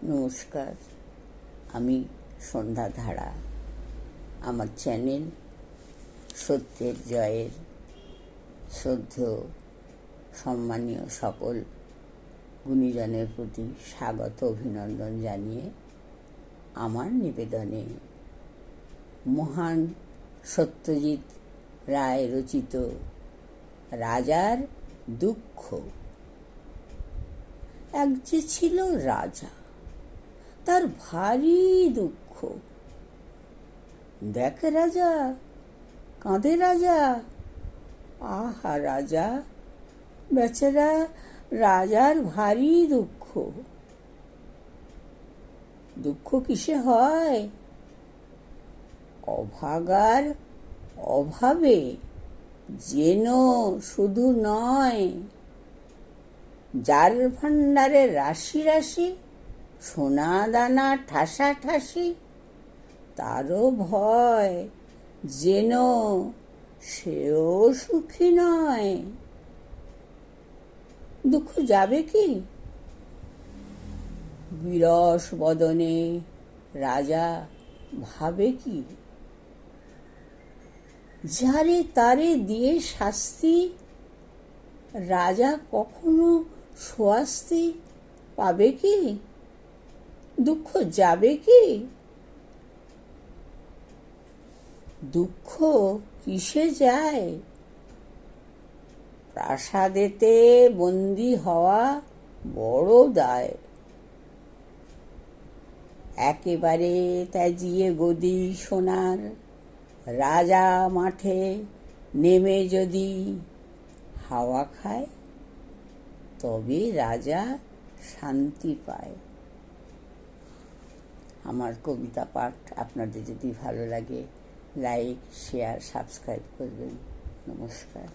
নমস্কার, আমি সন্ধ্যা ধারা। আমার চ্যানেল সত্যের জয়ের শ্রদ্ধেয় সম্মানীয় সকল গুণীজনের প্রতি স্বাগত অভিনন্দন জানিয়ে আমার নিবেদনে মহান সত্যজিৎ রায় রচিত রাজার দুঃখ। এক যে ছিল রাজা, তার ভারী দুঃখ। দেখ রাজা, কাঁদে রাজা। আহা রাজা, বেচারা রাজার ভারী দুঃখ। দুঃখ কিসে হয়? অভাগার অভাবে যেন শুধু নয়, যার ভাণ্ডারে রাশি রাশি সোনা দানা ঠাসা ঠাসি, তারও ভয় যেন সেও সুখী নয়। দুঃখ যাবে কি? বিরস বদনে রাজা ভাবে কি? যারে তারে দিয়ে শাস্তি, রাজা কখনো স্বস্তি পাবে কি? দুঃখ যাবে কি? দুঃখ কিসে যায়? প্রাসাদেতে বন্দী হওয়া বড় দায়। একেবারে ত্যাজিয়ে গদি সোনার, রাজা মাঠে নেমে যদি হাওয়া খায়, তবে রাজা শান্তি পায়। আমার কবিতা পাঠ আপনাদের যদি ভালো লাগে, লাইক, শেয়ার, সাবস্ক্রাইব করবেন। নমস্কার।